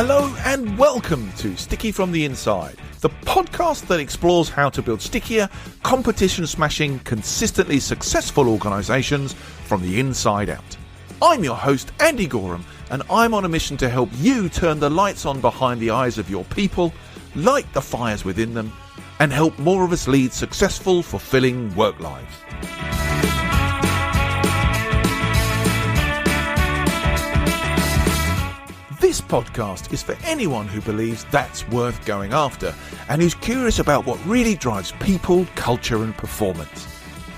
Hello and welcome to Sticky from the Inside, the podcast that explores how to build stickier, competition-smashing, consistently successful organisations from the inside out. I'm your host, Andy Goram, and I'm on a mission to help you turn the lights on behind the eyes of your people, light the fires within them, and help more of us lead successful, fulfilling work lives. This podcast is for anyone who believes that's worth going after and who's curious about what really drives people, culture and performance.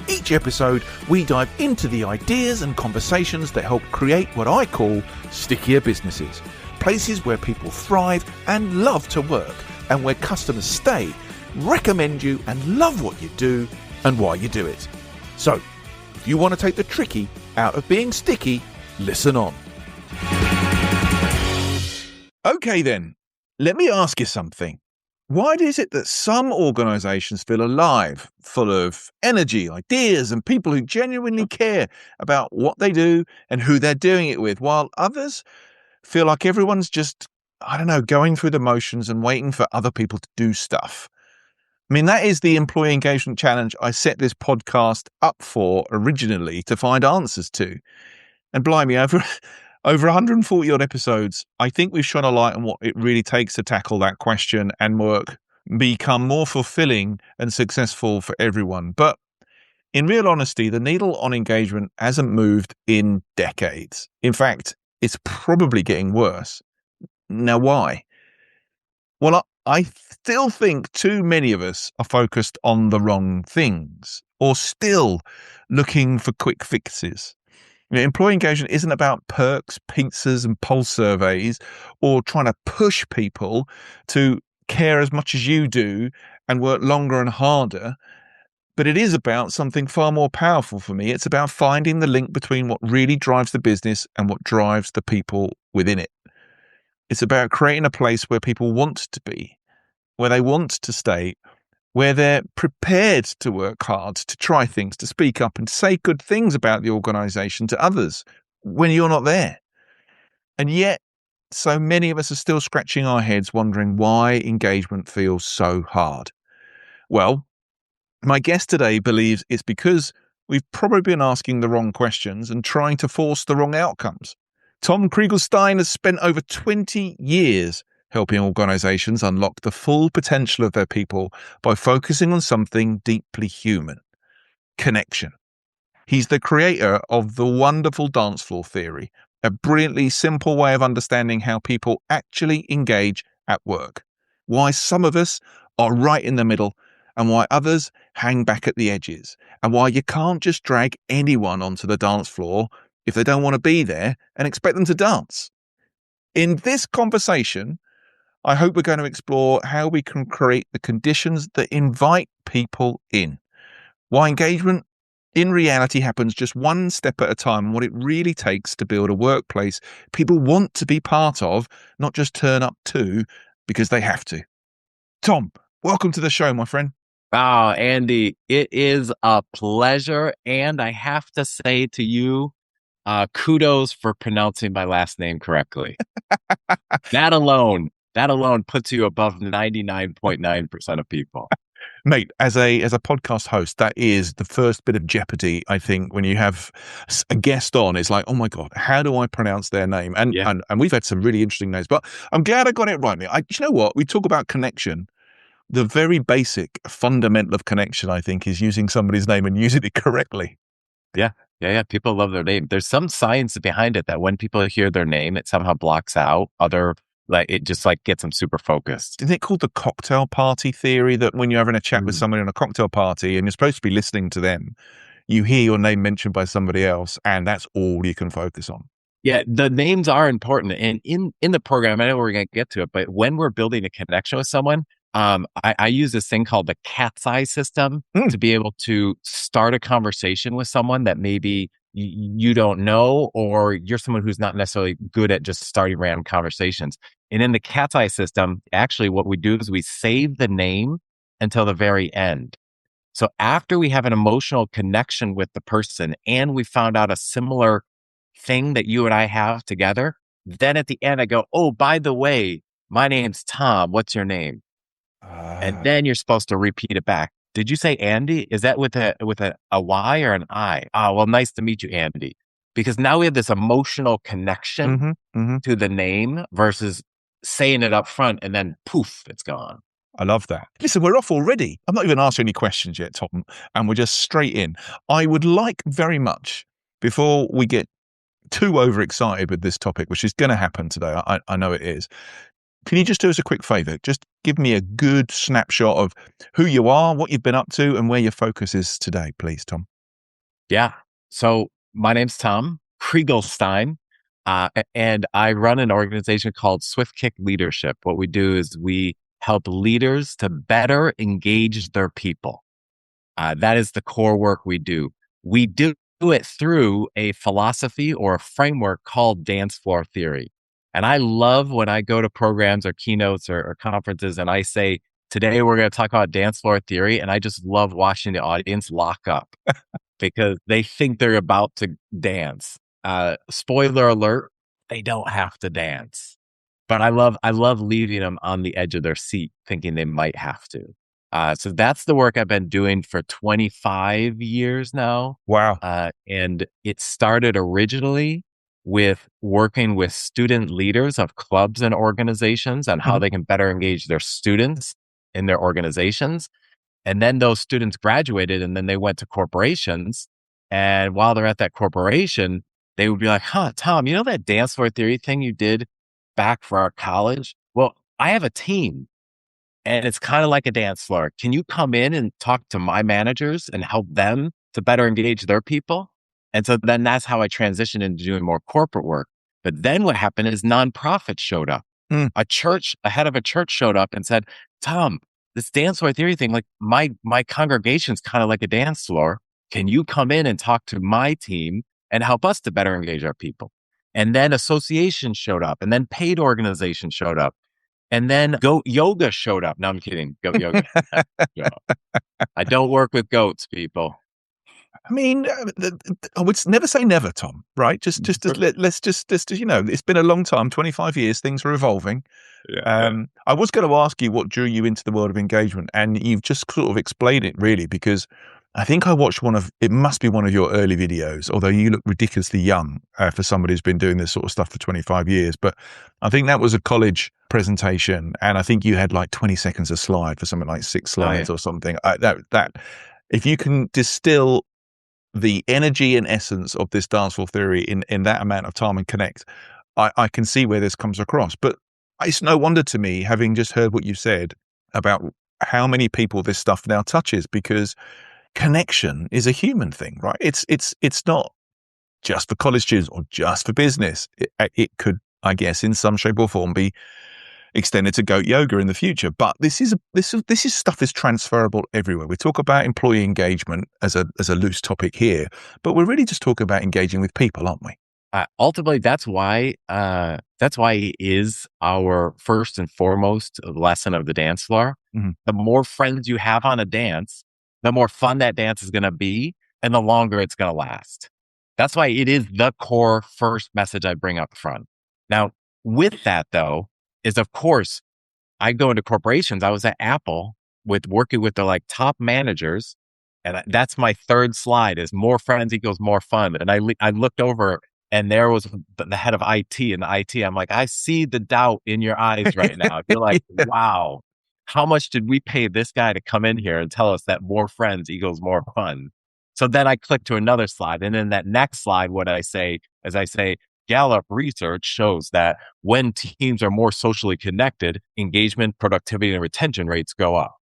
Each episode, we dive into the ideas and conversations that help create what I call stickier businesses, places where people thrive and love to work and where customers stay, recommend you and love what you do and why you do it. So, if you want to take the tricky out of being sticky, listen on. Okay then, let me ask you something. Why is it that some organisations feel alive, full of energy, ideas and people who genuinely care about what they do and who they're doing it with, while others feel like everyone's just, going through the motions and waiting for other people to do stuff? I mean, that is the employee engagement challenge I set this podcast up for originally to find answers to. And blimey, over 140 odd episodes, I think we've shone a light on what it really takes to tackle that question and work become more fulfilling and successful for everyone. But in real honesty, the needle on engagement hasn't moved in decades. In fact, it's probably getting worse. Now, why? Well, I still think too many of us are focused on the wrong things or still looking for quick fixes. Employee engagement isn't about perks, pizzas and pulse surveys or trying to push people to care as much as you do and work longer and harder. But it is about something far more powerful for me. It's about finding the link between what really drives the business and what drives the people within it. It's about creating a place where people want to be, where they want to stay, where they're prepared to work hard, to try things, to speak up and say good things about the organisation to others when you're not there. And yet, so many of us are still scratching our heads wondering why engagement feels so hard. Well, my guest today believes it's because we've probably been asking the wrong questions and trying to force the wrong outcomes. Tom Krieglstein has spent over 20 years helping organisations unlock the full potential of their people by focusing on something deeply human: connection. He's the creator of the wonderful dance floor theory, a brilliantly simple way of understanding how people actually engage at work, why some of us are right in the middle and why others hang back at the edges, and why you can't just drag anyone onto the dance floor if they don't want to be there and expect them to dance. In this conversation, I hope we're going to explore how we can create the conditions that invite people in, why engagement in reality happens just one step at a time, and what it really takes to build a workplace people want to be part of, not just turn up to because they have to. Tom, welcome to the show, my friend. Oh, Andy, it is a pleasure. And I have to say to you, kudos for pronouncing my last name correctly. That alone puts you above 99.9% of people. Mate, as a podcast host, that is the first bit of jeopardy, I think, when you have a guest on. It's like, oh my God, how do I pronounce their name? And we've had some really interesting names, but I'm glad I got it right. You know what? We talk about connection. The very basic fundamental of connection, I think, is using somebody's name and using it correctly. Yeah. People love their name. There's some science behind it that when people hear their name, it somehow blocks out it just gets them super focused. Isn't it called the cocktail party theory, that when you're having a chat with somebody on a cocktail party and you're supposed to be listening to them, you hear your name mentioned by somebody else and that's all you can focus on? Yeah, the names are important. And in the program, I know we're going to get to it, but when we're building a connection with someone, I use this thing called the cat's eye system to be able to start a conversation with someone that maybe you don't know, or you're someone who's not necessarily good at just starting random conversations. And in the cat's eye system, actually what we do is we save the name until the very end. So after we have an emotional connection with the person and we found out a similar thing that you and I have together, Then at the end, I go, oh, by the way, my name's Tom. What's your name? And then you're supposed to repeat it back. Did you say Andy? Is that with a Y or an I? Oh, well, nice to meet you, Andy. Because now we have this emotional connection to the name versus saying it up front and then poof, it's gone. I love that. Listen, we're off already. I'm not even asking any questions yet, Tom, and we're just straight in. I would like very much, before we get too overexcited with this topic, which is going to happen today, I know it is, can you just do us a quick favor? Just give me a good snapshot of who you are, what you've been up to, and where your focus is today, please, Tom. Yeah. So my name's Tom Krieglstein, and I run an organization called Swift Kick Leadership. What we do is we help leaders to better engage their people. That is the core work we do. We do it through a philosophy or a framework called dance floor theory. And I love when I go to programs or keynotes or conferences and I say, today we're going to talk about dance floor theory. And I just love watching the audience lock up because they think they're about to dance. Spoiler alert, they don't have to dance. But I love leaving them on the edge of their seat thinking they might have to. So that's the work I've been doing for 25 years now. Wow. And it started originally with working with student leaders of clubs and organizations on how they can better engage their students in their organizations. And then those students graduated and then they went to corporations. And while they're at that corporation, they would be like, Tom, you know that dance floor theory thing you did back for our college? Well, I have a team and it's kind of like a dance floor. Can you come in and talk to my managers and help them to better engage their people? And so then that's how I transitioned into doing more corporate work. But then what happened is nonprofits showed up. A head of a church showed up and said, Tom, this dance floor theory thing, like my congregation's kind of like a dance floor. Can you come in and talk to my team and help us to better engage our people? And then associations showed up and then paid organizations showed up. And then goat yoga showed up. No, I'm kidding. Goat yoga. I don't work with goats, people. I mean, I would never say never, Tom, right? Let's just, you know, it's been a long time, 25 years, things are evolving. I was going to ask you what drew you into the world of engagement, and you've just sort of explained it really, because I think I watched it must be one of your early videos, although you look ridiculously young for somebody who's been doing this sort of stuff for 25 years. But I think that was a college presentation, and I think you had like 20 seconds a slide for something like 6 slides or something. If you can distill the energy and essence of this dance floor theory in that amount of time and connect, I can see where this comes across. But it's no wonder to me, having just heard what you said about how many people this stuff now touches, because connection is a human thing, right? It's not just for college students or just for business. It could, I guess, in some shape or form be extended to goat yoga in the future. But this is stuff is transferable everywhere. We talk about employee engagement as a loose topic here, but we're really just talking about engaging with people, aren't we? Ultimately, that's why it is our first and foremost lesson of the dance floor. The more friends you have on a dance, the more fun that dance is going to be, and the longer it's going to last. That's why it is the core first message I bring up front. Now, with that though, is of course, I go into corporations. I was at Apple working with the like top managers. And that's my third slide is more friends equals more fun. And I looked over and there was the head of IT and the IT. I'm like, I see the doubt in your eyes right now. I feel like, wow, how much did we pay this guy to come in here and tell us that more friends equals more fun? So then I click to another slide. And in that next slide, what I say is Gallup research shows that when teams are more socially connected, engagement, productivity, and retention rates go up.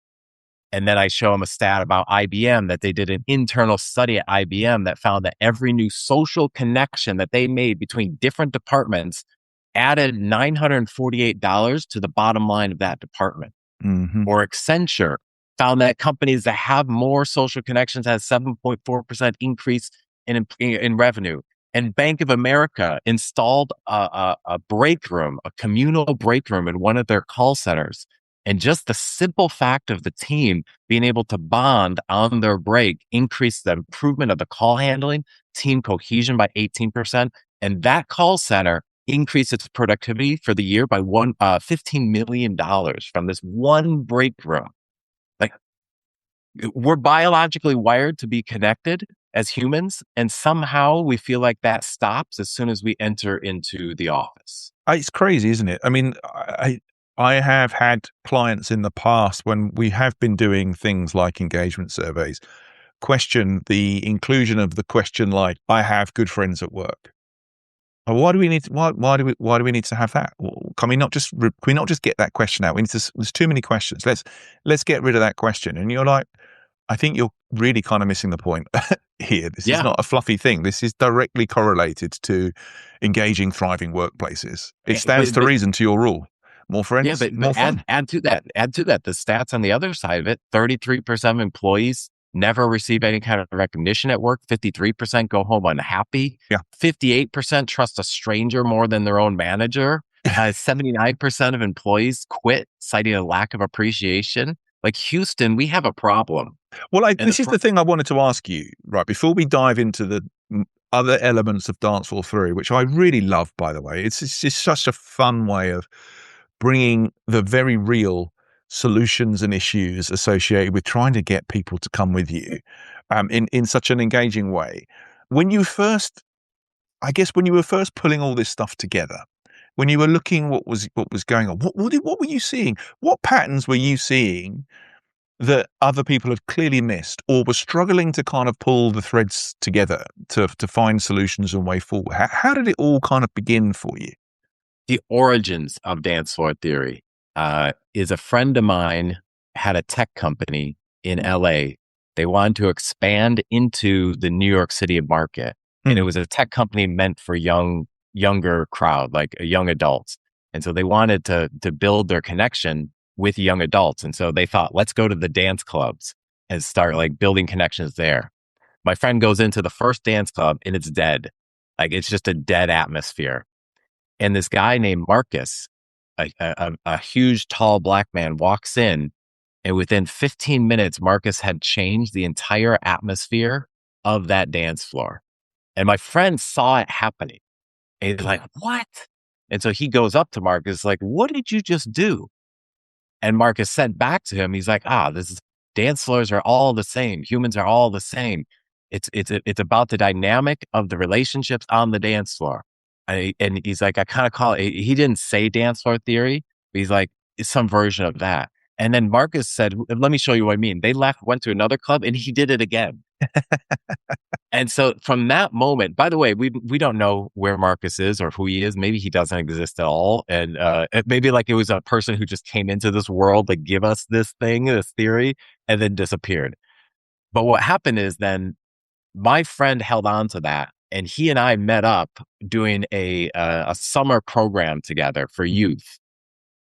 And then I show them a stat about IBM that they did an internal study at IBM that found that every new social connection that they made between different departments added $948 to the bottom line of that department. Or Accenture found that companies that have more social connections has 7.4% increase in revenue. And Bank of America installed a break room, a communal break room in one of their call centers. And just the simple fact of the team being able to bond on their break increased the improvement of the call handling, team cohesion by 18%. And that call center increase its productivity for the year by $15 million from this one break room. Like, we're biologically wired to be connected as humans, and somehow we feel like that stops as soon as we enter into the office. It's crazy, isn't it? I mean, I have had clients in the past when we have been doing things like engagement surveys question the inclusion of the question like, I have good friends at work. Why do we need why do we need to have that? Can we not just get that question out? There's too many questions. Let's get rid of that question. And you're like, I think you're really kind of missing the point here. This is Yeah. not a fluffy thing. This is directly correlated to engaging, thriving workplaces. It stands to reason to your rule. More friends, more fun. Add to that the stats on the other side of it. 33% of employees never receive any kind of recognition at work. 53% go home unhappy. Yeah. 58% trust a stranger more than their own manager. 79% of employees quit, citing a lack of appreciation. Like, Houston, we have a problem. Well, this is the thing I wanted to ask you, right, before we dive into the other elements of Dance Floor 3, which I really love, by the way. It's just such a fun way of bringing the very real solutions and issues associated with trying to get people to come with you in such an engaging way. When you first pulling all this stuff together, when you were looking what was going on, what were you seeing? What patterns were you seeing that other people had clearly missed or were struggling to kind of pull the threads together to find solutions and way forward? How did it all kind of begin for you? The origins of dance floor theory is a friend of mine had a tech company in LA. They wanted to expand into the New York City market. And it was a tech company meant for younger crowd, like young adults. And so they wanted to build their connection with young adults. And so they thought, let's go to the dance clubs and start like building connections there. My friend goes into the first dance club and it's dead. Like, it's just a dead atmosphere. And this guy named Marcus, a huge, tall black man, walks in. And within 15 minutes, Marcus had changed the entire atmosphere of that dance floor. And my friend saw it happening. And he's like, what? And so he goes up to Marcus, like, what did you just do? And Marcus said back to him, he's like, dance floors are all the same. Humans are all the same. It's about the dynamic of the relationships on the dance floor. And he's like, I kind of call it, he didn't say dance floor theory, but he's like, it's some version of that. And then Marcus said, let me show you what I mean. They left, went to another club, and he did it again. And so from that moment, by the way, we don't know where Marcus is or who he is. Maybe he doesn't exist at all. And maybe like it was a person who just came into this world to give us this thing, this theory, and then disappeared. But what happened is then my friend held on to that, and he and I met up doing a summer program together for youth.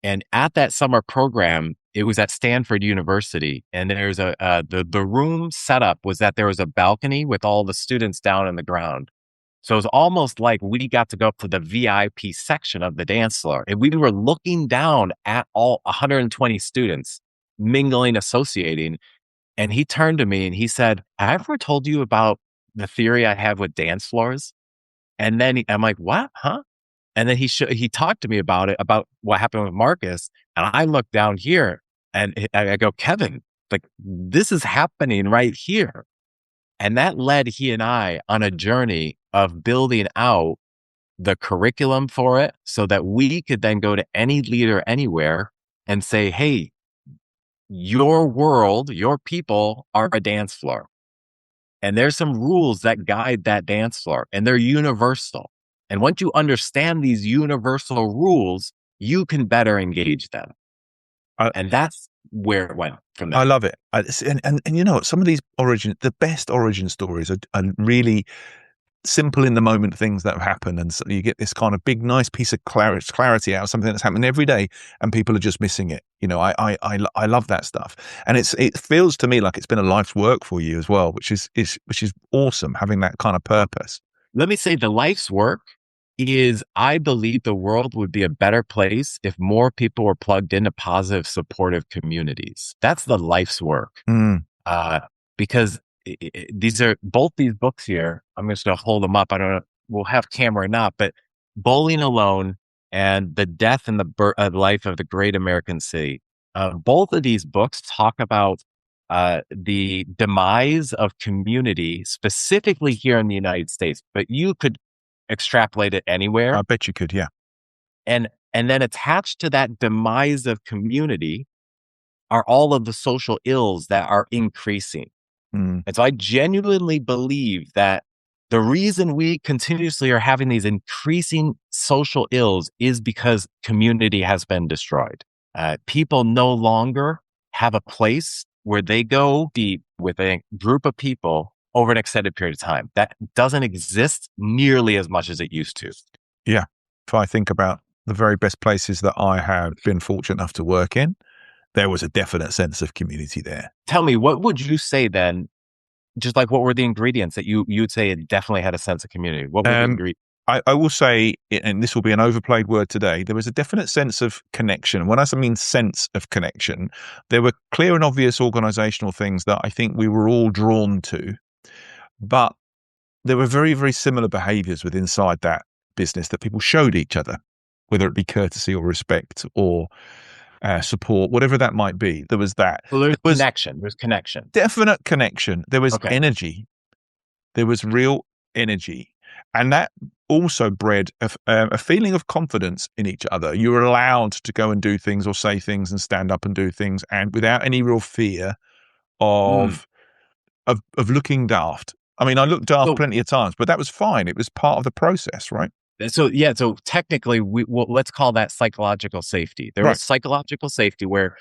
And at that summer program, it was at Stanford University. And there's the room setup was that there was a balcony with all the students down in the ground. So it was almost like we got to go up to the VIP section of the dance floor. And we were looking down at all 120 students mingling, associating. And he turned to me and he said, have I ever told you about the theory I have with dance floors? And then I'm like, what? Huh? And then he talked to me about it, about what happened with Marcus. And I look down here and I go, Kevin, like, this is happening right here. And that led he and I on a journey of building out the curriculum for it so that we could then go to any leader anywhere and say, hey, your world, your people are a dance floor. And there's some rules that guide that dance floor, and they're universal. And once you understand these universal rules, you can better engage them. And that's where it went from there. I love it. And you know, some of these the best origin stories are really simple in the moment things that happen. And so you get this kind of big, nice piece of clarity out of something that's happening every day and people are just missing it. You know, I love that stuff. And it feels to me like it's been a life's work for you as well, which is awesome, having that kind of purpose. Let me say the life's work is, I believe the world would be a better place if more people were plugged into positive, supportive communities. That's the life's work. Because these books here, I'm just going to hold them up. I don't know, we'll have camera or not, but Bowling Alone and The Death and the Life of the Great American City. Both of these books talk about the demise of community, specifically here in the United States, but you could extrapolate it anywhere. I bet you could, yeah. And then attached to that demise of community are all of the social ills that are increasing. Mm. And so I genuinely believe that the reason we continuously are having these increasing social ills is because community has been destroyed. People no longer have a place where they go deep with a group of people over an extended period of time. That doesn't exist nearly as much as it used to. Yeah. If I think about the very best places that I have been fortunate enough to work in, there was a definite sense of community there. Tell me, what would you say then? Just like, what were the ingredients that you'd say it definitely had a sense of community? What were the ingredients? I will say, and this will be an overplayed word today, there was a definite sense of connection. When I mean sense of connection, there were clear and obvious organizational things that I think we were all drawn to, but there were very, very similar behaviors within inside that business that people showed each other, whether it be courtesy or respect or support, whatever that might be. There was that. Well, there's connection. There's connection. Definite connection. There was energy. There was real energy. And that also bred a feeling of confidence in each other. You were allowed to go and do things or say things and stand up and do things, and without any real fear of looking daft. I mean, I looked daft plenty of times, but that was fine. It was part of the process, right? So technically, let's call that psychological safety. There was psychological safety where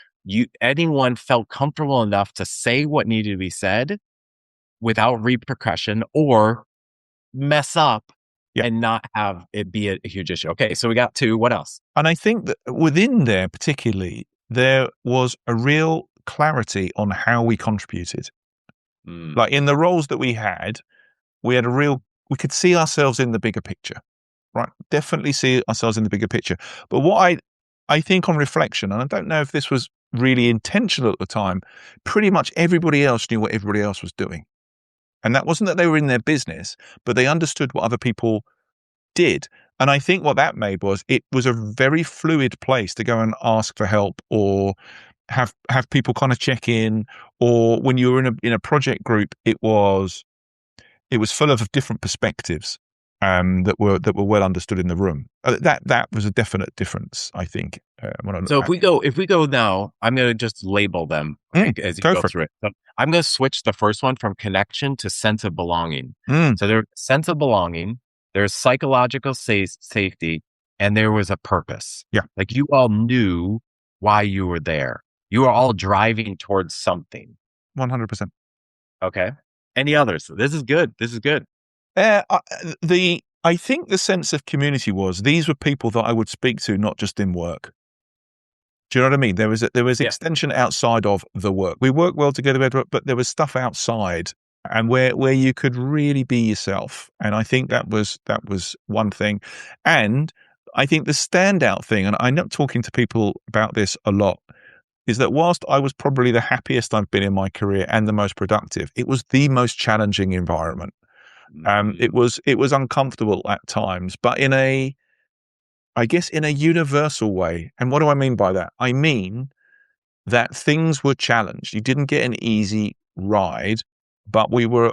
anyone felt comfortable enough to say what needed to be said without repercussion or mess up and not have it be a huge issue. Okay, so we got two. What else? And I think that within there, particularly, there was a real clarity on how we contributed. Like in the roles that we had we could see ourselves in the bigger picture, right? Definitely see ourselves in the bigger picture. But what I think on reflection, and I don't know if this was really intentional at the time, pretty much everybody else knew what everybody else was doing. And that wasn't that they were in their business, but they understood what other people did. And I think what that made was it was a very fluid place to go and ask for help or have people kind of check in, or when you were in a project group, it was full of different perspectives that were well understood in the room. That was a definite difference, I think. So if we go now, I'm going to just label them as you go through it. So I'm going to switch the first one from connection to sense of belonging. So there's sense of belonging, there's psychological safety, and there was a purpose. Yeah, like you all knew why you were there. You were all driving towards something. 100%. Okay. Any others? This is good. I think the sense of community was these were people that I would speak to, not just in work. Do you know what I mean? There was extension outside of the work. We worked well together, but there was stuff outside, and where you could really be yourself. And I think that was one thing. And I think the standout thing, and I'm not talking to people about this a lot, is that whilst I was probably the happiest I've been in my career and the most productive, it was the most challenging environment. It was uncomfortable at times, but in a universal way. And what do I mean by that? I mean that things were challenged. You didn't get an easy ride, but we were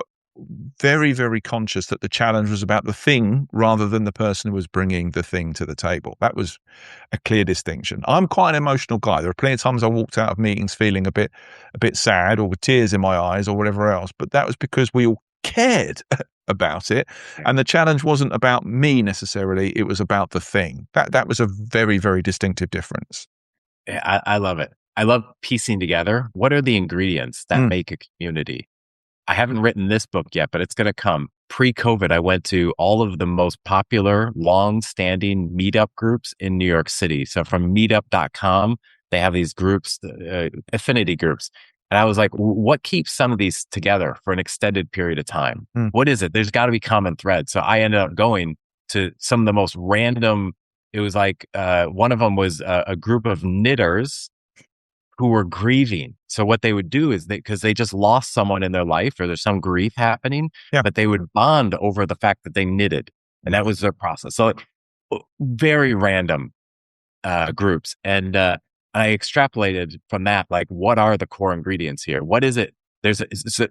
very, very conscious that the challenge was about the thing rather than the person who was bringing the thing to the table. That was a clear distinction. I'm quite an emotional guy. There are plenty of times I walked out of meetings feeling a bit sad or with tears in my eyes or whatever else, but that was because we all cared about it. And the challenge wasn't about me necessarily. It was about the thing. That was a very, very distinctive difference. Yeah, I love it. I love piecing together. What are the ingredients that make a community? I haven't written this book yet, but it's going to come. Pre-COVID, I went to all of the most popular, long-standing meetup groups in New York City. So from meetup.com, they have these groups, affinity groups. And I was like, what keeps some of these together for an extended period of time? What is it? There's got to be common thread. So I ended up going to some of the most random. It was like one of them was a group of knitters who were grieving. So what they would do is because they just lost someone in their life or there's some grief happening, but they would bond over the fact that they knitted. And that was their process. So very random groups. And I extrapolated from that, like, what are the core ingredients here? What is it? There's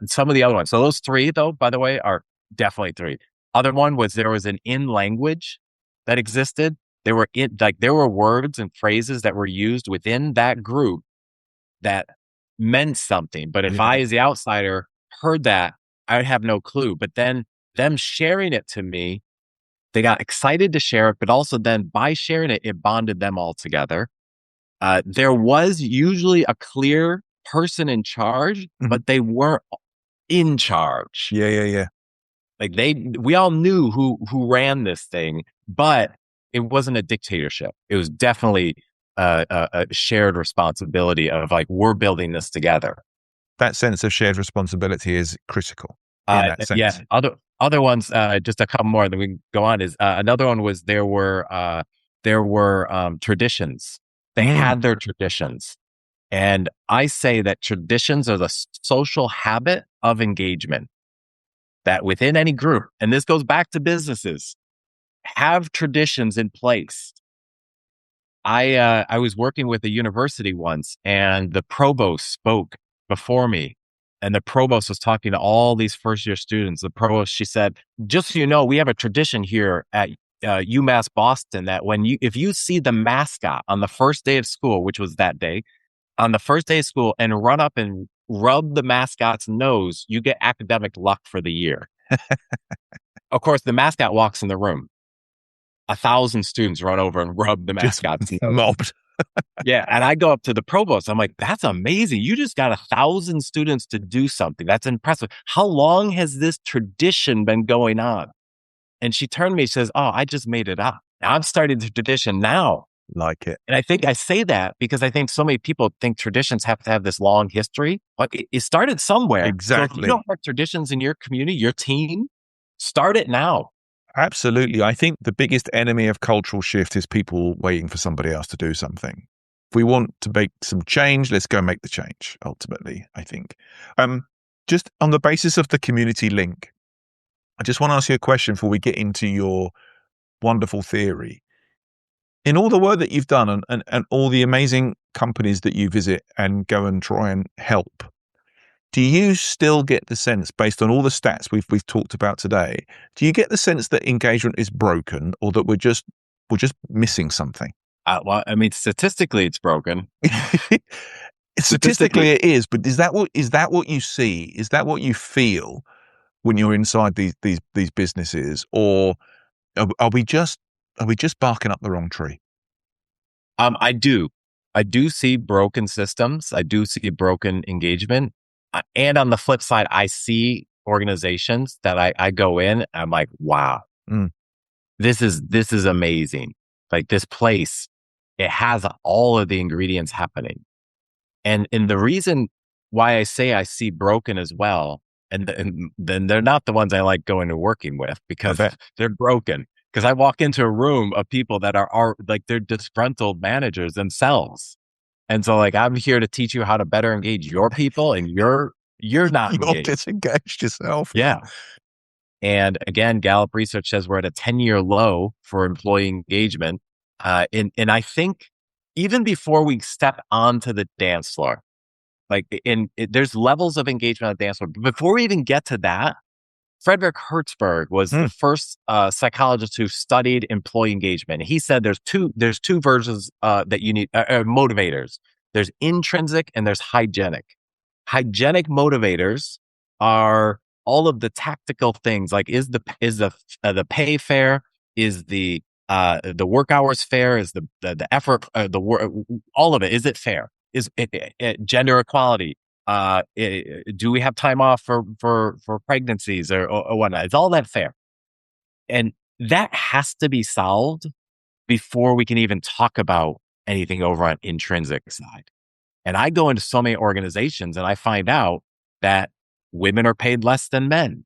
some of the other ones. So those three, though, by the way, are definitely three. Other one was there was an in language that existed. There were words and phrases that were used within that group that meant something. But if I, as the outsider, heard that, I would have no clue. But then them sharing it to me, they got excited to share it, but also then by sharing it, it bonded them all together. There was usually a clear person in charge, but they weren't in charge. Yeah. Like we all knew who ran this thing, but it wasn't a dictatorship. It was definitely a shared responsibility of like, we're building this together. That sense of shared responsibility is critical in that sense. Yeah. Other ones, just a couple more that we can go on is another one was there were traditions. They had their traditions. And I say that traditions are the social habit of engagement that within any group, and this goes back to businesses, have traditions in place. I was working with a university once, and the provost spoke before me, and the provost was talking to all these first year students. The provost, she said, just so you know, we have a tradition here at UMass Boston that if you see the mascot on the first day of school, which was that day, on the first day of school, and run up and rub the mascot's nose, you get academic luck for the year. Of course, the mascot walks in the room. 1,000 students run over and rub the mascot's nose. Mobbed. Yeah. And I go up to the provost. I'm like, that's amazing. You just got 1,000 students to do something. That's impressive. How long has this tradition been going on? And she turned to me, she says, oh, I just made it up. I'm starting the tradition now. Like it. And I think I say that because I think so many people think traditions have to have this long history. But it started somewhere. Exactly. So if you don't have traditions in your community, your team, start it now. Absolutely. I think the biggest enemy of cultural shift is people waiting for somebody else to do something. If we want to make some change, let's go make the change, ultimately, I think. Just on the basis of the community link, I just want to ask you a question before we get into your wonderful theory. In all the work that you've done and all the amazing companies that you visit and go and try and help, do you still get the sense, based on all the stats we've talked about today, do you get the sense that engagement is broken, or that we're just missing something? Well, I mean, statistically, it's broken. Statistically, it is. But is that what you see? Is that what you feel when you're inside these businesses, or are we just barking up the wrong tree? I do see broken systems. I do see broken engagement. And on the flip side, I see organizations that I go in, I'm like, wow, this is amazing. Like, this place, it has all of the ingredients happening. And the reason why I say I see broken as well, and then they're not the ones I like going to working with, because they're broken. Because I walk into a room of people that are like, they're disgruntled managers themselves. And so, like, I'm here to teach you how to better engage your people, and you're not engaged. You're disengaged yourself. Yeah. And again, Gallup research says we're at a 10-year low for employee engagement. And I think even before we step onto the dance floor, like there's levels of engagement on the dance floor. But before we even get to that, Frederick Hertzberg was the first psychologist who studied employee engagement. He said there's two versions that you need, motivators. There's intrinsic and there's hygienic. Hygienic motivators are all of the tactical things, like is the pay fair, is the work hours fair, is the effort, the work, all of it, is it fair? Is it gender equality? Do we have time off for pregnancies or whatnot? Is all that fair? And that has to be solved before we can even talk about anything over on intrinsic side. And I go into so many organizations and I find out that women are paid less than men,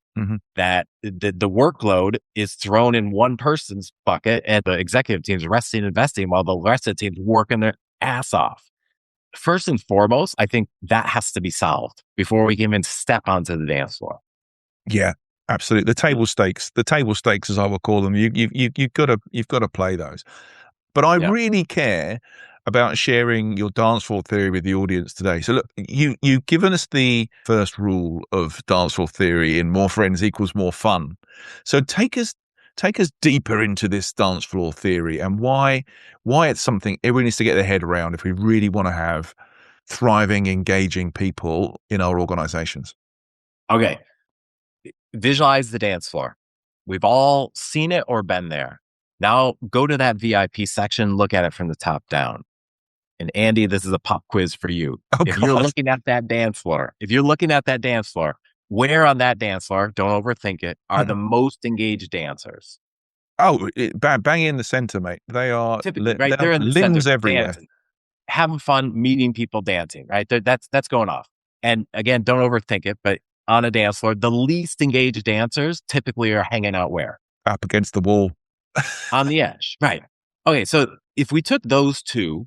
that the workload is thrown in one person's bucket and the executive team's resting and investing while the rest of the team's working their ass off. First and foremost, I think that has to be solved before we can even step onto the dance floor. Yeah, Absolutely. The table stakes, as I will call them, you've got to play those. But I really care about sharing your dance floor theory with the audience today. So look, you've given us the first rule of dance floor theory in more friends equals more fun. So take us deeper into this dance floor theory and why it's something everyone needs to get their head around if we really want to have thriving, engaging people in our organizations. Okay. Visualize the dance floor. We've all seen it or been there. Now go to that VIP section, look at it from the top down. And Andy, this is a pop quiz for you. If you're looking at that dance floor, where on that dance floor, don't overthink it, are the most engaged dancers? Oh, bang in the center, mate. They are typically right. They're in the limbs center, everywhere, dancing, having fun, meeting people, dancing. Right, that's going off. And again, don't overthink it. But on a dance floor, the least engaged dancers typically are hanging out where? Up against the wall, on the edge. Right. Okay. So if we took those two,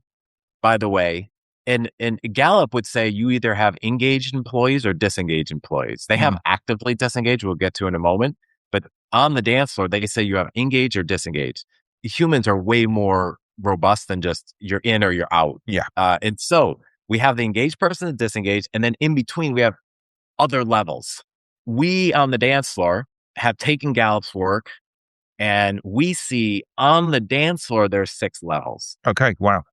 by the way, and Gallup would say you either have engaged employees or disengaged employees. They have actively disengaged. We'll get to in a moment. But on the dance floor, they say you have engaged or disengaged. Humans are way more robust than just you're in or you're out. Yeah. And so we have the engaged person, the disengaged, and then in between we have other levels. We on the dance floor have taken Gallup's work, and we see on the dance floor there's 6 levels. Okay. Wow.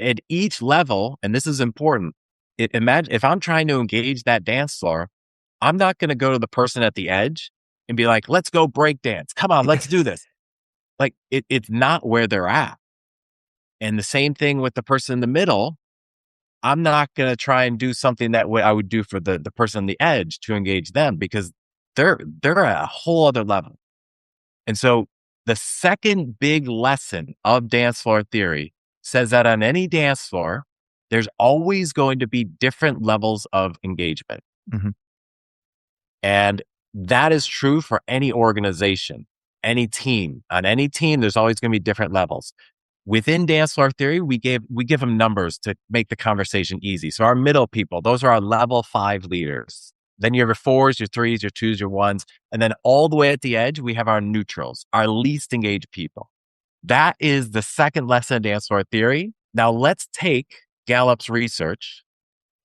At each level, and this is important, imagine if I'm trying to engage that dance floor, I'm not going to go to the person at the edge and be like, let's go break dance. Come on, let's do this. Like it's not where they're at. And the same thing with the person in the middle. I'm not going to try and do something that I would do for the person on the edge to engage them because they're at a whole other level. And so the second big lesson of dance floor theory says that on any dance floor, there's always going to be different levels of engagement. Mm-hmm. And that is true for any organization, any team. On any team, there's always going to be different levels. Within dance floor theory, we give them numbers to make the conversation easy. So our middle people, those are our level 5 leaders. Then you have your 4s, your 3s, your 2s, your 1s. And then all the way at the edge, we have our neutrals, our least engaged people. That is the second lesson of dance floor theory. Now let's take Gallup's research,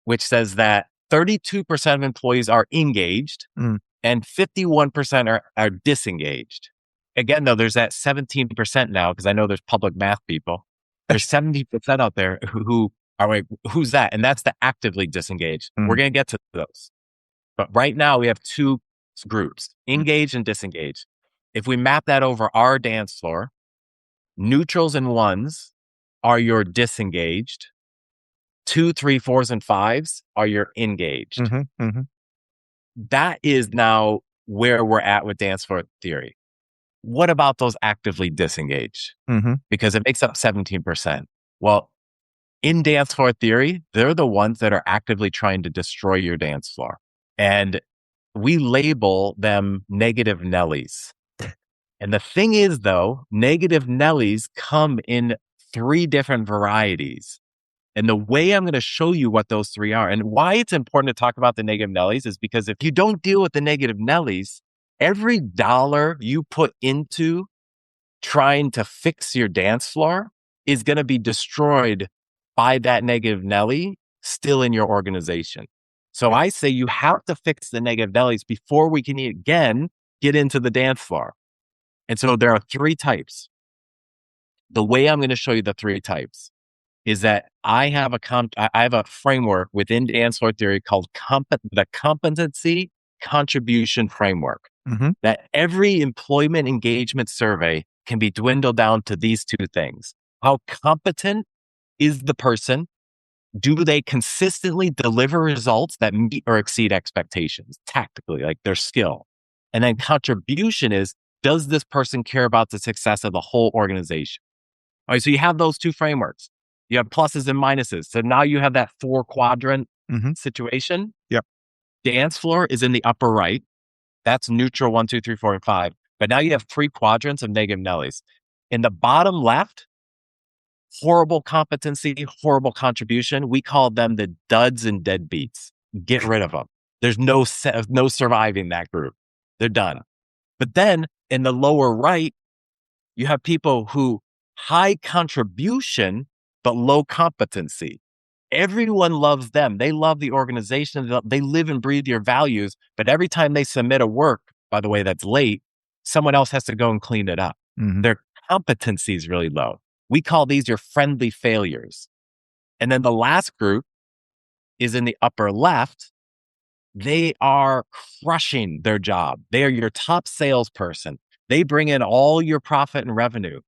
which says that 32% of employees are engaged and 51% are disengaged. Again, though, there's that 17% now, because I know there's public math people. There's 70% out there who are like, who's that? And that's the actively disengaged. We're going to get to those. But right now we have 2 groups, engaged and disengaged. If we map that over our dance floor, neutrals and 1s are your disengaged. 2, 3, 4s, and 5s are your engaged. Mm-hmm, mm-hmm. That is now where we're at with dance floor theory. What about those actively disengaged? Mm-hmm. Because it makes up 17%. Well, in dance floor theory, they're the ones that are actively trying to destroy your dance floor. And we label them negative Nellies. And the thing is, though, negative Nellies come in 3 different varieties. And the way I'm going to show you what those 3 are and why it's important to talk about the negative Nellies is because if you don't deal with the negative Nellies, every dollar you put into trying to fix your dance floor is going to be destroyed by that negative Nelly still in your organization. So I say you have to fix the negative Nellies before we can again get into the dance floor. And so there are 3 types. The way I'm going to show you the 3 types is that I have a framework within dance floor theory called the competency contribution framework. Mm-hmm. That every employment engagement survey can be dwindled down to these 2 things. How competent is the person? Do they consistently deliver results that meet or exceed expectations tactically, like their skill? And then contribution is, does this person care about the success of the whole organization? All right, so you have those 2 frameworks. You have pluses and minuses. So now you have that 4 quadrant situation. Yep. Dance floor is in the upper right. That's neutral 1, 2, 3, 4, and 5. But now you have 3 quadrants of negative Nellies. In the bottom left, horrible competency, horrible contribution. We call them the duds and deadbeats. Get rid of them. There's no surviving that group. They're done. But then in the lower right, you have people who high contribution, but low competency. Everyone loves them. They love the organization. They live and breathe your values. But every time they submit a work, by the way, that's late, someone else has to go and clean it up. Mm-hmm. Their competency is really low. We call these your friendly failures. And then the last group is in the upper left. They are crushing their job. They are your top salesperson. They bring in all your profit and revenue,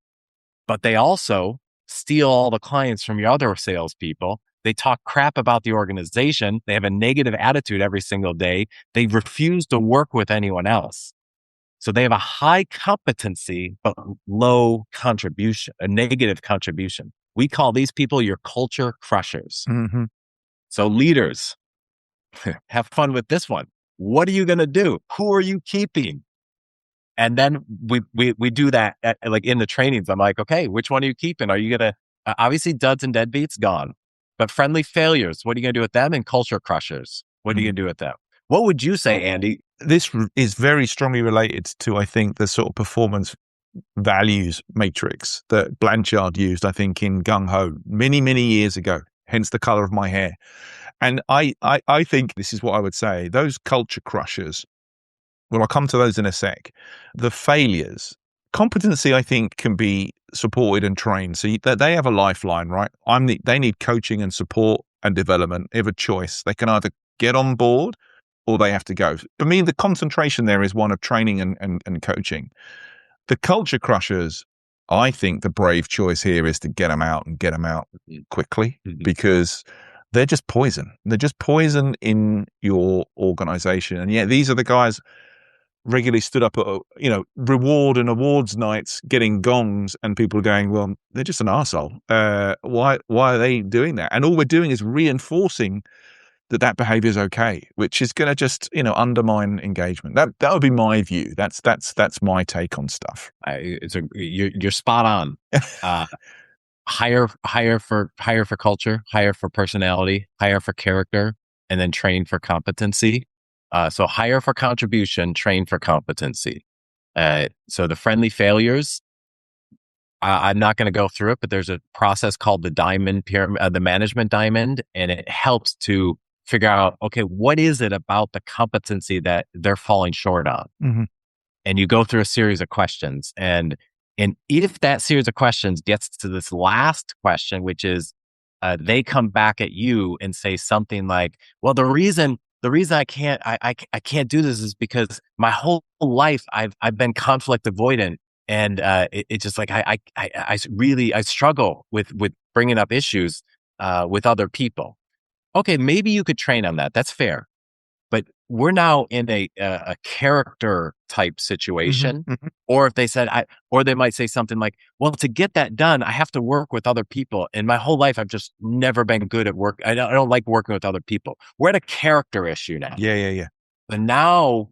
but they also steal all the clients from your other salespeople. They talk crap about the organization. They have a negative attitude every single day. They refuse to work with anyone else. So they have a high competency, but low contribution, a negative contribution. We call these people your culture crushers. Mm-hmm. So leaders, have fun with this one. What are you going to do? Who are you keeping? And then we do that like in the trainings. I'm like, okay, which one are you keeping? Are you going to, obviously duds and deadbeats gone, but friendly failures, what are you going to do with them? And culture crushers, what are you going to do with them? What would you say, Andy? This is very strongly related to, I think, the sort of performance values matrix that Blanchard used, I think, in Gung Ho many, many years ago, hence the color of my hair. And I think this is what I would say. Those culture crushers, well, I'll come to those in a sec. The failures, competency, I think, can be supported and trained. So they have a lifeline, right? They need coaching and support and development. They have a choice. They can either get on board or they have to go. For me, the concentration there is one of training and coaching. The culture crushers, I think the brave choice here is to get them out quickly, because they're just poison. They're just poison in your organization. And yeah, these are the guys regularly stood up at, reward and awards nights, getting gongs, and people are going, well, they're just an arsehole. Why are they doing that? And all we're doing is reinforcing that behavior is okay, which is going to just, undermine engagement. That would be my view. That's my take on stuff. You're spot on. Hire for culture, hire for personality, hire for character, and then train for competency. So hire for contribution, train for competency. So the friendly failures, I'm not going to go through it, but there's a process called the diamond pyramid, the management diamond, and it helps to figure out, okay, what is it about the competency that they're falling short on? Mm-hmm. And you go through a series of questions. And if that series of questions gets to this last question, which is they come back at you and say something like, well, the reason I can't do this is because my whole life I've been conflict avoidant. And it's just like I struggle with bringing up issues with other people. Okay, maybe you could train on that. That's fair. But we're now in a character type situation. Mm-hmm. Or if they said, or they might say something like, well, to get that done, I have to work with other people. And my whole life, I've just never been good at work. I don't like working with other people. We're at a character issue now. Yeah. And now,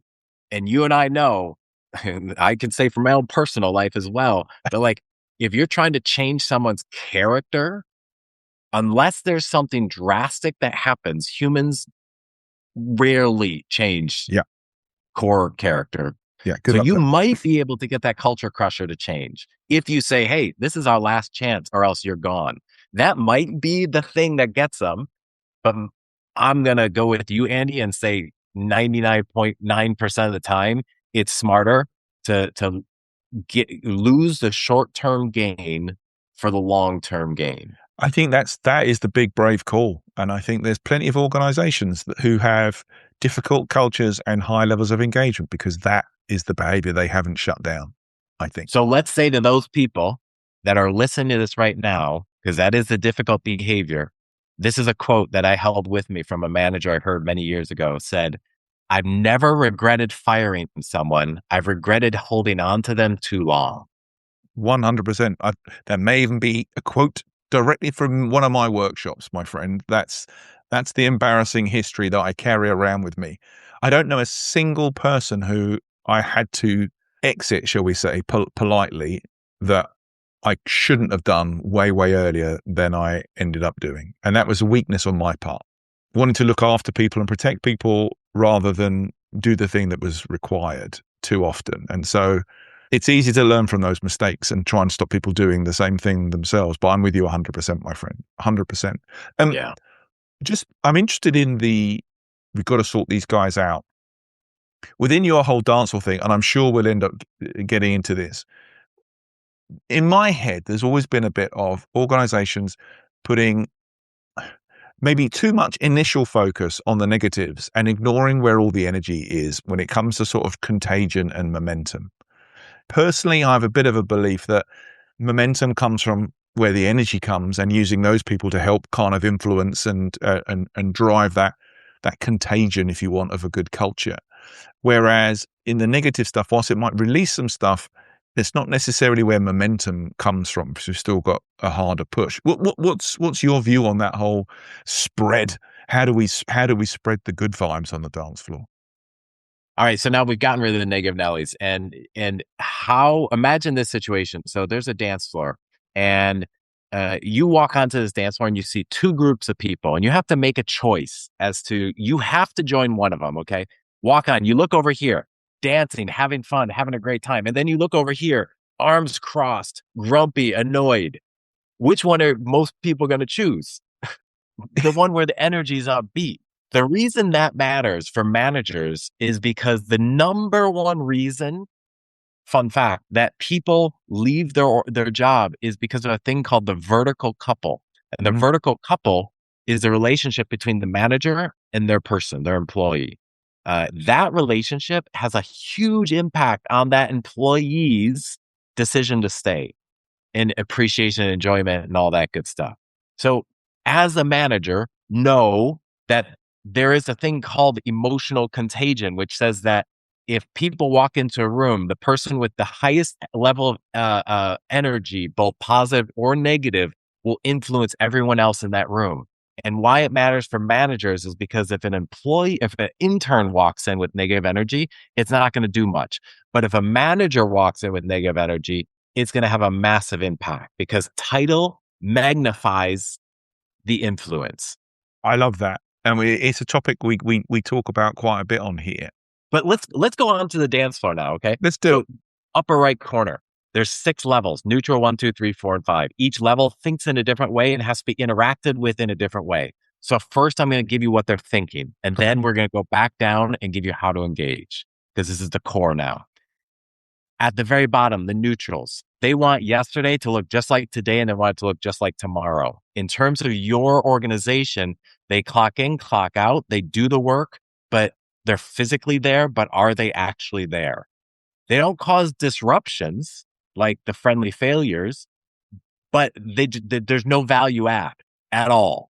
and you and I know, and I can say from my own personal life as well, but like, if you're trying to change someone's character, unless there's something drastic that happens, humans rarely change core character. Yeah, so you might be able to get that culture crusher to change if you say, hey, this is our last chance or else you're gone. That might be the thing that gets them. But I'm going to go with you, Andy, and say 99.9% of the time, it's smarter to lose the short-term gain for the long-term gain. I think that is the big brave call. And I think there's plenty of organizations who have difficult cultures and high levels of engagement because that is the behavior they haven't shut down, I think. So let's say to those people that are listening to this right now, because that is the difficult behavior. This is a quote that I held with me from a manager I heard many years ago, said, I've never regretted firing someone. I've regretted holding on to them too long. 100%. There may even be a quote directly from one of my workshops, my friend. That's the embarrassing history that I carry around with me. I don't know a single person who I had to exit, shall we say, politely, that I shouldn't have done way earlier than I ended up doing. And that was a weakness on my part. Wanting to look after people and protect people rather than do the thing that was required. too often. And so it's easy to learn from those mistakes and try and stop people doing the same thing themselves. But I'm with you 100%, my friend, 100%. Yeah. I'm interested in we've got to sort these guys out. Within your whole dancehall thing, and I'm sure we'll end up getting into this, in my head, there's always been a bit of organizations putting maybe too much initial focus on the negatives and ignoring where all the energy is when it comes to sort of contagion and momentum. Personally, I have a bit of a belief that momentum comes from where the energy comes, and using those people to help kind of influence and drive that contagion, if you want, of a good culture. Whereas in the negative stuff, whilst it might release some stuff, it's not necessarily where momentum comes from, because we've still got a harder push. What's your view on that whole spread? How do we spread the good vibes on the dance floor? All right, so now we've gotten rid of the negative Nellies, and imagine this situation. So there's a dance floor, and you walk onto this dance floor and you see two groups of people, and you have to make a choice as to, you have to join one of them. Okay, walk on. You look over here, dancing, having fun, having a great time, and then you look over here, arms crossed, grumpy, annoyed. Which one are most people going to choose? The one where the energy is upbeat. The reason that matters for managers is because the number one reason, fun fact, that people leave their job is because of a thing called the vertical couple. And the vertical couple is the relationship between the manager and their person, their employee. That relationship has a huge impact on that employee's decision to stay, and appreciation and enjoyment and all that good stuff. So as a manager, know that there is a thing called emotional contagion, which says that if people walk into a room, the person with the highest level of energy, both positive or negative, will influence everyone else in that room. And why it matters for managers is because if an intern walks in with negative energy, it's not going to do much. But if a manager walks in with negative energy, it's going to have a massive impact, because title magnifies the influence. I love that. And it's a topic we talk about quite a bit on here. But let's go on to the dance floor now, okay? Let's do it. Upper right corner. There's 6 levels: neutral, 1, 2, 3, 4, and 5. Each level thinks in a different way and has to be interacted with in a different way. So first, I'm going to give you what they're thinking, and then we're going to go back down and give you how to engage, because this is the core now. At the very bottom, the neutrals. They want yesterday to look just like today, and they want it to look just like tomorrow. In terms of your organization, they clock in, clock out, they do the work, but they're physically there, but are they actually there? They don't cause disruptions like the friendly failures, but there's no value add at all.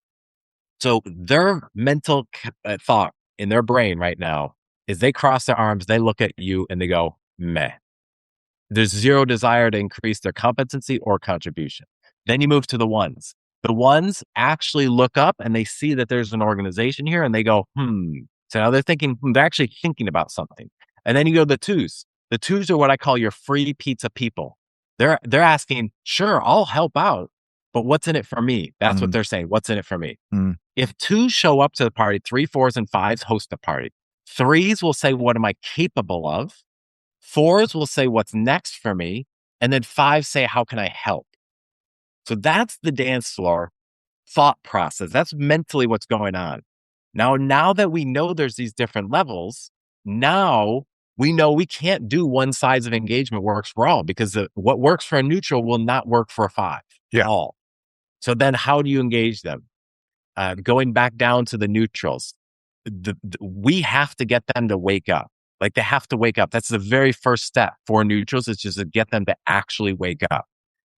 So their mental thought in their brain right now is they cross their arms, they look at you, and they go, meh. There's zero desire to increase their competency or contribution. Then you move to the ones. The ones actually look up and they see that there's an organization here, and they go, So now they're thinking, they're actually thinking about something. And then you go to the twos. The twos are what I call your free pizza people. They're asking, sure, I'll help out, but what's in it for me? That's what they're saying. What's in it for me? If twos show up to the party, 3, 4s, and 5s host the party. 3s will say, what am I capable of? 4s will say, what's next for me? And then 5s say, how can I help? So that's the dance floor thought process. That's mentally what's going on. Now that we know there's these different levels, now we know we can't do one size of engagement works for all, because what works for a neutral will not work for a 5 at all. So then how do you engage them? Going back down to the neutrals, we have to get them to wake up. Like, they have to wake up. That's the very first step for neutrals, is just to get them to actually wake up.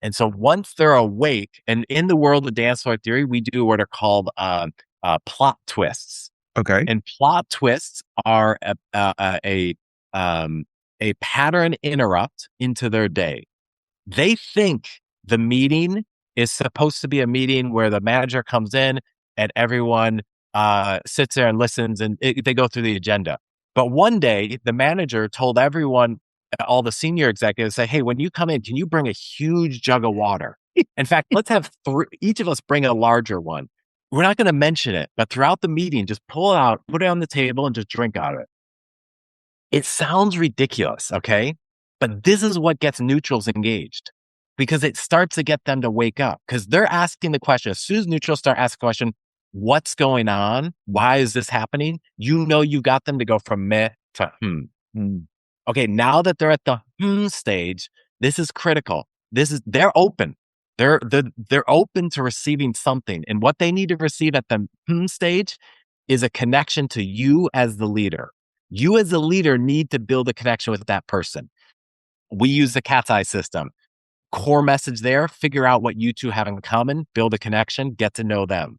And so once they're awake, and in the world of dance floor theory, we do what are called plot twists. Okay. And plot twists are a pattern interrupt into their day. They think the meeting is supposed to be a meeting where the manager comes in and everyone sits there and listens, and they go through the agenda. But one day, the manager told everyone, all the senior executives, say, hey, when you come in, can you bring a huge jug of water? In fact, let's have each of us bring a larger one. We're not going to mention it, but throughout the meeting, just pull it out, put it on the table, and just drink out of it. It sounds ridiculous, okay? But this is what gets neutrals engaged because it starts to get them to wake up because they're asking the question. As soon as neutrals start asking the question, what's going on? Why is this happening? You know, you got them to go from meh to Okay, now that they're at the stage, this is critical. They're open. They're open to receiving something. And what they need to receive at the stage is a connection to you as the leader. You as a leader need to build a connection with that person. We use the cat's eye system. Core message there, figure out what you two have in common, build a connection, get to know them.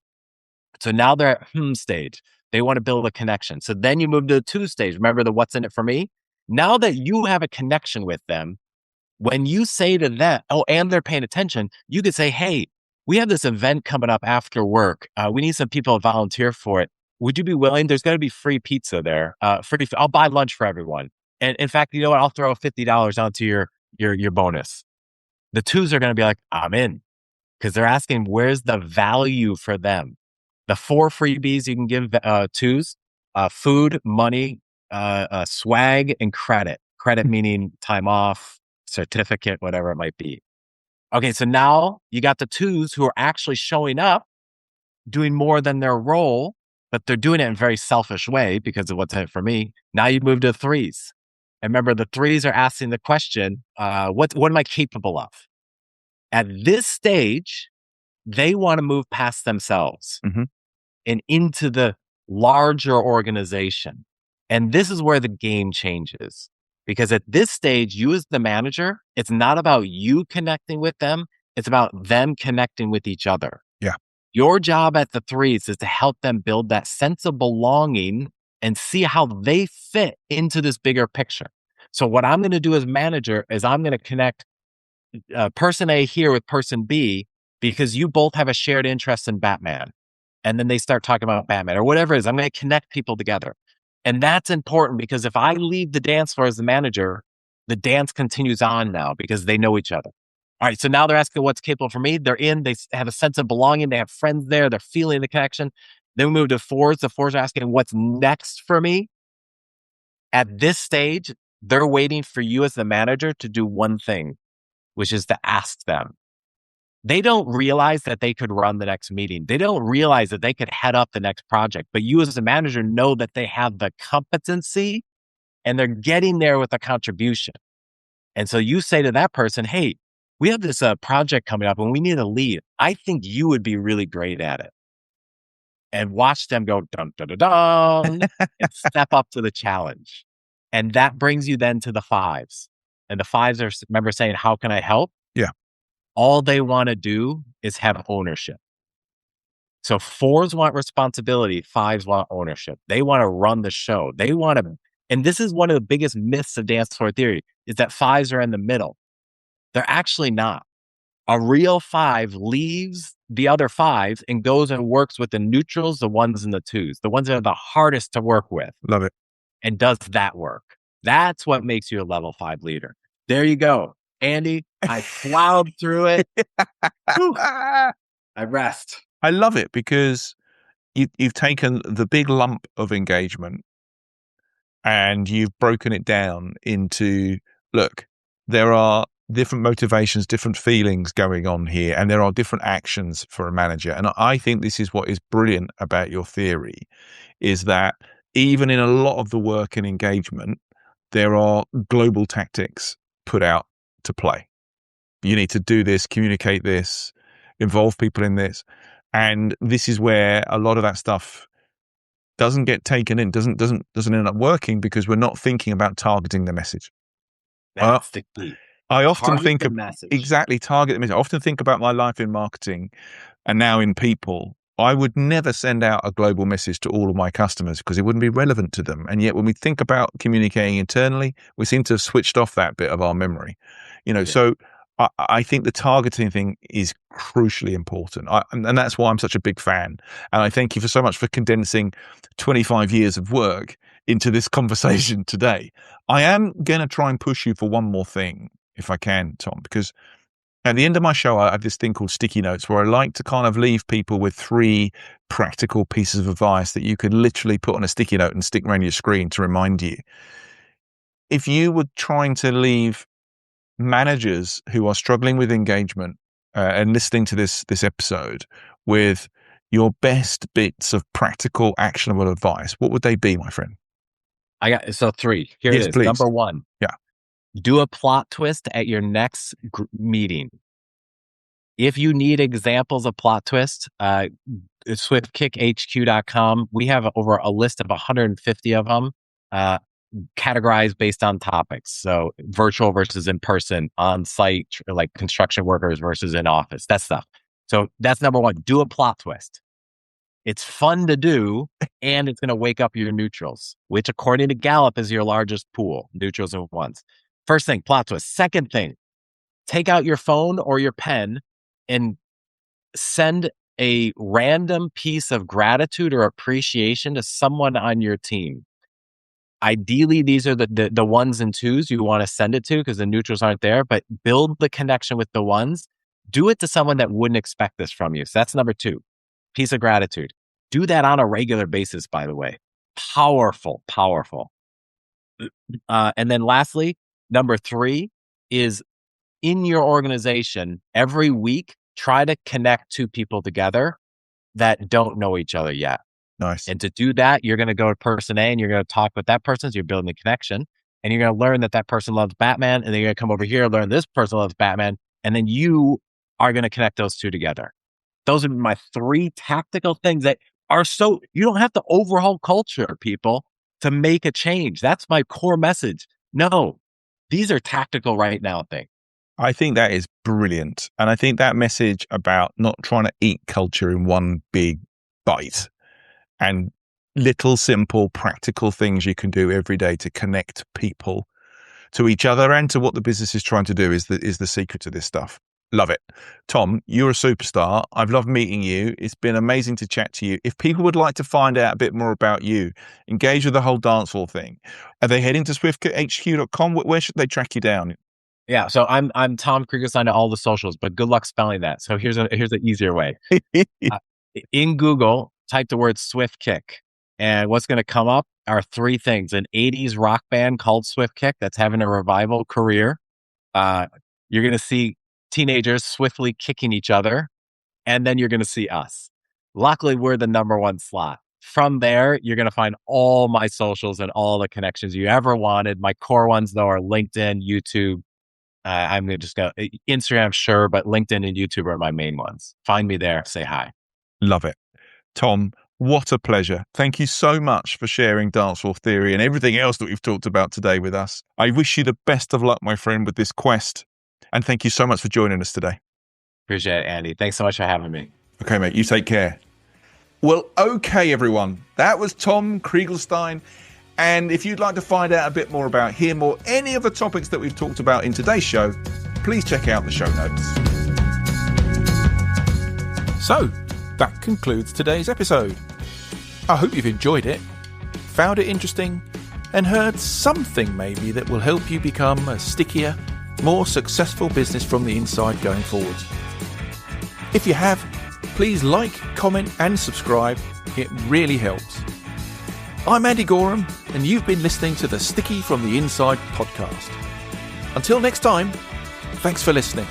So now they're at stage. They want to build a connection. So then you move to the 2 stage. Remember the what's in it for me? Now that you have a connection with them, when you say to them, and they're paying attention, you could say, hey, we have this event coming up after work. We need some people to volunteer for it. Would you be willing? There's going to be free pizza there. I'll buy lunch for everyone. And in fact, you know what? I'll throw $50 onto your bonus. The 2s are going to be like, I'm in, because they're asking, where's the value for them? The 4 freebies you can give 2s, food, money, swag, and credit. Credit meaning time off, certificate, whatever it might be. Okay, so now you got the 2s who are actually showing up, doing more than their role, but they're doing it in a very selfish way because of what's in it for me. Now you move to the 3s. And remember, the 3s are asking the question, what am I capable of? At this stage, they want to move past themselves and into the larger organization. And this is where the game changes. Because at this stage, you as the manager, it's not about you connecting with them. It's about them connecting with each other. Yeah. Your job at the 3s is to help them build that sense of belonging and see how they fit into this bigger picture. So what I'm going to do as manager is I'm going to connect person A here with person B because you both have a shared interest in Batman. And then they start talking about Batman or whatever it is. I'm going to connect people together. And that's important because if I leave the dance floor as the manager, the dance continues on now because they know each other. All right. So now they're asking what's capable for me. They're in, they have a sense of belonging. They have friends there. They're feeling the connection. Then we move to 4s. The 4s are asking what's next for me. At this stage, they're waiting for you as the manager to do one thing, which is to ask them. They don't realize that they could run the next meeting. They don't realize that they could head up the next project. But you as a manager know that they have the competency and they're getting there with a contribution. And so you say to that person, hey, we have this project coming up and we need a lead. I think you would be really great at it. And watch them go dun, dun, dun, dun, and step up to the challenge. And that brings you then to the 5s. And the 5s are, remember saying, how can I help? Yeah. All they want to do is have ownership. So 4s want responsibility, 5s want ownership. They want to run the show. They want to, and this is one of the biggest myths of dance floor theory, is that 5s are in the middle. They're actually not. A real 5 leaves the other 5s and goes and works with the neutrals, the 1s and the 2s, the ones that are the hardest to work with. Love it. And does that work? That's what makes you a level 5 leader. There you go. Andy, I plowed through it. I rest. I love it because you've taken the big lump of engagement and you've broken it down into, look, there are different motivations, different feelings going on here, and there are different actions for a manager. And I think this is what is brilliant about your theory, is that even in a lot of the work and engagement, there are global tactics put out to play. You need to do this, communicate this, involve people in this. And this is where a lot of that stuff doesn't get taken in, doesn't end up working because we're not thinking about targeting the message. That's the key. I often Target think the of message. exactly target the message. I often think about my life in marketing and now in people. I would never send out a global message to all of my customers because it wouldn't be relevant to them. And yet when we think about communicating internally, we seem to have switched off that bit of our memory. So I think the targeting thing is crucially important. And that's why I'm such a big fan. And I thank you so much for condensing 25 years of work into this conversation today. I am going to try and push you for one more thing, if I can, Tom, because at the end of my show, I have this thing called sticky notes where I like to kind of leave people with 3 practical pieces of advice that you could literally put on a sticky note and stick around your screen to remind you. if you were trying to leave managers who are struggling with engagement and listening to this episode with your best bits of practical, actionable advice, what would they be, my friend? I got 3. Here Yes, it is. please. Number 1. Yeah. Do a plot twist at your next meeting. If you need examples of plot twists, swiftkick.hq.com. We have over a list of 150 of them, categorized based on topics. So virtual versus in person, on site, like construction workers versus in office, that stuff. So that's number 1. Do a plot twist. It's fun to do, and it's going to wake up your neutrals, which according to Gallup is your largest pool, neutrals and ones. First thing, plot twist. Second thing, take out your phone or your pen and send a random piece of gratitude or appreciation to someone on your team. Ideally, these are the ones and twos you want to send it to because the neutrals aren't there, but build the connection with the ones. Do it to someone that wouldn't expect this from you. So that's number 2, piece of gratitude. Do that on a regular basis, by the way. Powerful, powerful. And then lastly, number 3 is in your organization, every week, try to connect 2 people together that don't know each other yet. Nice. And to do that, you're going to go to person A and you're going to talk with that person. So you're building a connection and you're going to learn that person loves Batman. And then you're going to come over here, learn this person loves Batman. And then you are going to connect those 2 together. Those are my 3 tactical things that are you don't have to overhaul culture, people, to make a change. That's my core message. No, these are tactical right now things. I think that is brilliant. And I think that message about not trying to eat culture in one big bite and little, simple, practical things you can do every day to connect people to each other and to what the business is trying to do is the secret to this stuff. Love it. Tom, you're a superstar. I've loved meeting you. It's been amazing to chat to you. If people would like to find out a bit more about you, engage with the whole dance hall thing, are they heading to swiftkick.hq.com? Where should they track you down? Yeah, so I'm Tom Krieglstein to all the socials, but good luck spelling that. So here's an easier way. In Google, type the word Swiftkick, and what's going to come up are 3 things: an 80s rock band called Swiftkick that's having a revival career. You're going to see teenagers swiftly kicking each other, and then you're going to see us. Luckily, we're the number 1 slot. From there, you're going to find all my socials and all the connections you ever wanted. My core ones, though, are LinkedIn, YouTube. I'm going to just go Instagram, sure, but LinkedIn and YouTube are my main ones. Find me there. Say hi. Love it. Tom, what a pleasure. Thank you so much for sharing dancehall theory and everything else that we've talked about today with us. I wish you the best of luck, my friend, with this quest. And thank you so much for joining us today. Appreciate it, Andy. Thanks so much for having me. Okay, mate. You take care. Well, okay, everyone. That was Tom Krieglstein. And if you'd like to find out a bit more about him or any of the topics that we've talked about in today's show, please check out the show notes. So, that concludes today's episode. I hope you've enjoyed it, found it interesting, and heard something maybe that will help you become a stickier, more successful business from the inside going forward. If you have, please like, comment, and subscribe. It really helps. I'm Andy Goram, and you've been listening to the Sticky from the Inside podcast. Until next time, thanks for listening.